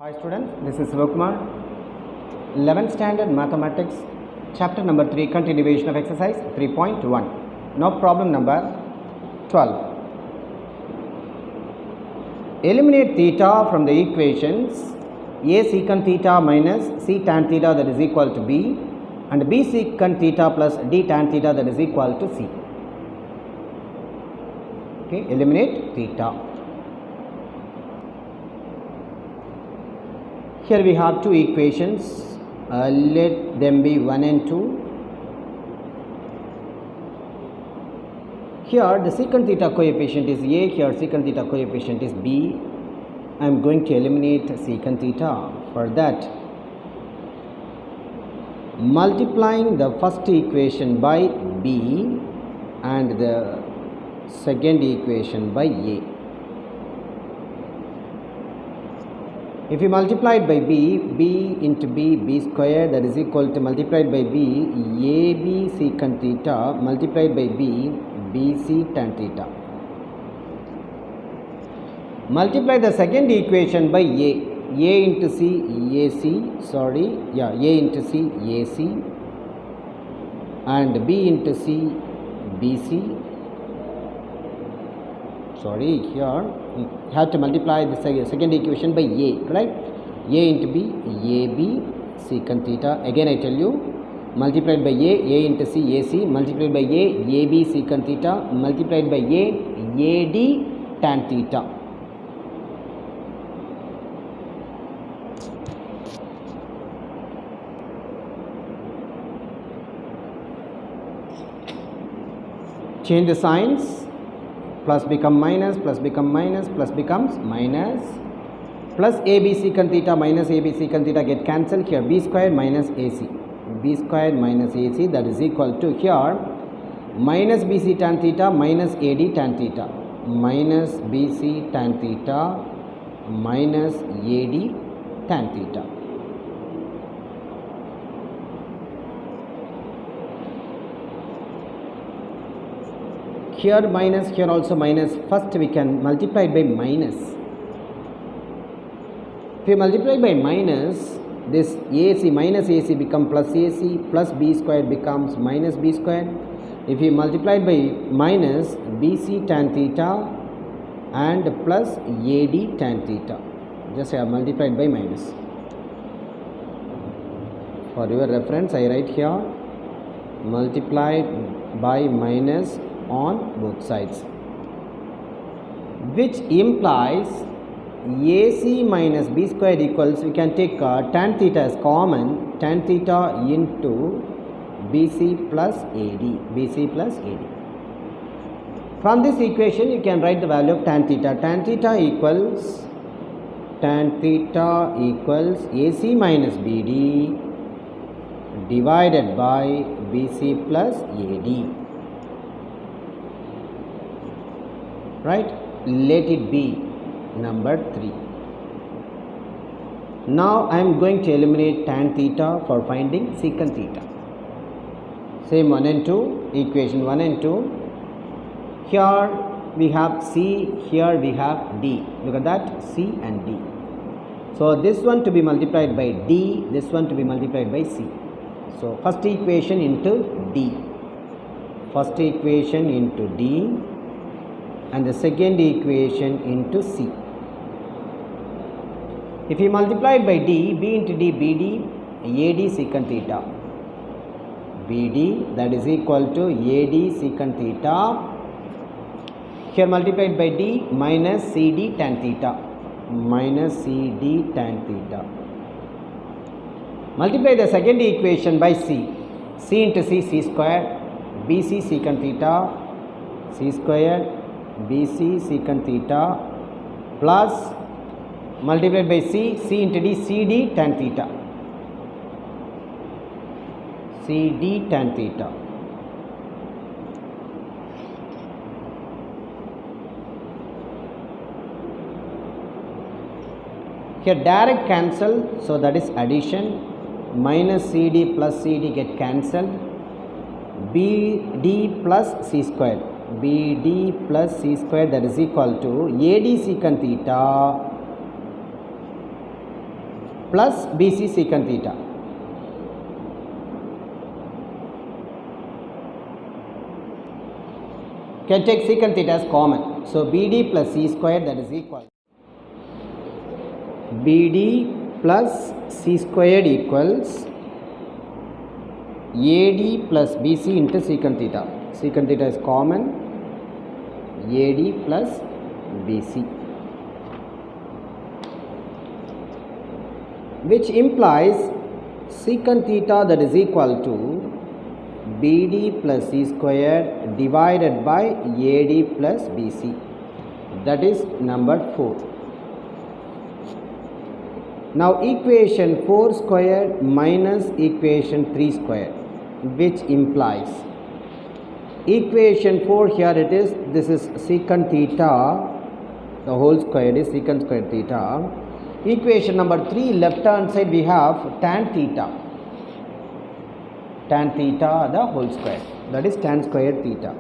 Hi students, this is Sivakumar. 11th standard mathematics, chapter number 3, continuation of exercise 3.1. Now problem number 12. Eliminate theta from the equations a secant theta minus c tan theta that is equal to b and b secant theta plus d tan theta that is equal to c. Okay, eliminate theta. Here we have two equations, let them be 1 and 2. Here the secant theta coefficient is a, here secant theta coefficient is b. I am going to eliminate secant theta. For that, multiplying the first equation by b and the second equation by a. If you multiply it by b, b into b, b square, that is equal to multiplied by b, ab secant theta multiplied by b, bc tan theta. Multiply the second equation by a into c, a into c, ac, and b into c, bc. Here you have to multiply the second equation by a, correct? A into b, ab secant theta. Again I tell you, multiplied by a into c, ac, multiplied by a, ab secant theta, multiplied by a, ad tan theta. Change the signs. Plus become minus, plus become minus, plus becomes minus, plus ab secant theta minus ab secant theta get cancelled. Here b square minus ac, b square minus ac, that is equal to here minus bc tan theta minus ad tan theta, minus bc tan theta minus ad tan theta. Here minus, here also minus. First we can multiply it by minus. If you multiply by minus, this AC minus AC become plus AC, plus b square becomes minus b square. If you multiply by minus, BC tan theta and plus AD tan theta. Just I have multiplied by minus. For your reference, I write here multiplied by minus on both sides, which implies AC minus b square equals, we can take tan theta as common, tan theta into BC plus AD, BC plus AD. From this equation you can write the value of tan theta. Tan theta equals AC minus BD divided by BC plus AD. Right, let it be number 3. Now I am going to eliminate tan theta for finding secant theta. Same 1 and 2, equation 1 and 2. Here we have c, here we have d. Look at that, c and d. So this one to be multiplied by d, this one to be multiplied by c. So first equation into d, first equation into d, and the second equation into c. If you multiply it by d, b into d, bd, ad secant theta, bd, that is equal to ad secant theta. Here multiplied by d minus cd tan theta, minus cd tan theta. Multiply the second equation by c, c into c, c square, bc secant theta, c square, BC secant theta, plus multiplied by c, c into d, CD tan theta, CD tan theta. Here direct cancel, so that is addition. Minus CD plus CD get cancelled. BD plus C square, BD plus C square, that is equal to AD secant theta plus BC secant theta. Can take secant theta as common. So BD plus C squared, that is equal. BD plus C squared equals AD plus BC into secant theta. Secant theta is common. AD plus BC, which implies secant theta, that is equal to BD plus C squared divided by AD plus BC. That is number 4. Now equation 4 square minus equation 3 square, which implies equation 4 here it is, this is secant theta, the whole square is secant square theta. Equation number 3, left hand side we have tan theta the whole square, that is tan square theta.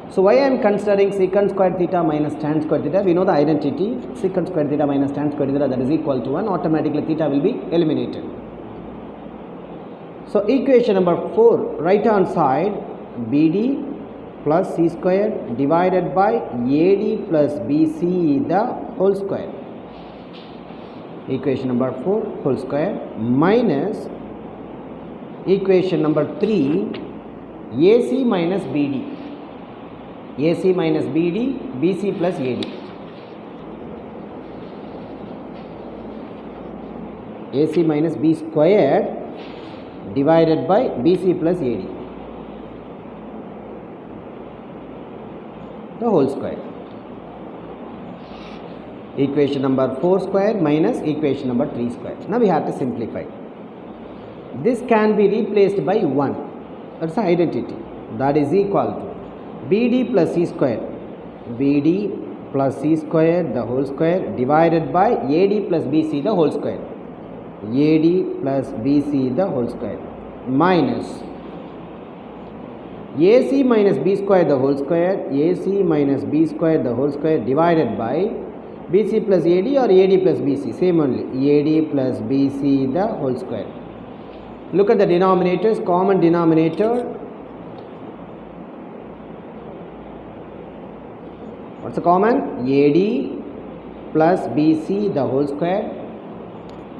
So why I am considering secant square theta minus tan square theta? We know the identity, secant square theta minus tan square theta, that is equal to 1. Automatically theta will be eliminated. So equation number 4, right hand side, BD plus C square divided by AD plus BC the whole square. Equation number 4 whole square minus equation number 3, AC minus BD. AC minus BD, BC plus AD. AC minus B squared divided by BC plus AD, the whole square. Equation number 4 square minus equation number 3 square. Now we have to simplify. This can be replaced by 1. That's the identity. That is equal to BD plus C square. BD plus C square the whole square divided by AD plus BC the whole square. AD plus BC the whole square minus AC minus B square the whole square, AC minus B square the whole square divided by BC plus AD or AD plus BC, same only, AD plus BC the whole square. Look at the denominators, common denominator. What's the common? AD plus BC the whole square.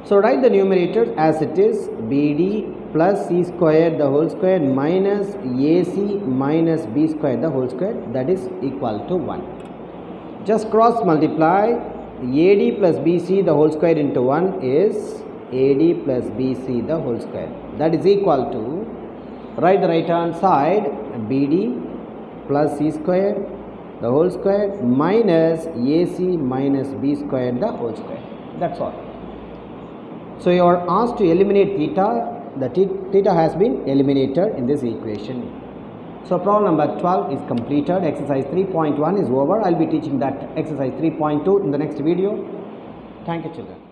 So write the numerator as it is, BD plus C square the whole square minus AC minus B square the whole square, that is equal to 1. Just cross multiply. AD plus BC the whole square into 1 is AD plus BC the whole square, that is equal to, write the right hand side, BD plus C square the whole square minus AC minus B square the whole square. That's all. So you are asked to eliminate theta. The theta has been eliminated in this equation. So problem number 12 is completed. Exercise 3.1 is over. I will be teaching that exercise 3.2 in the next video. Thank you, children.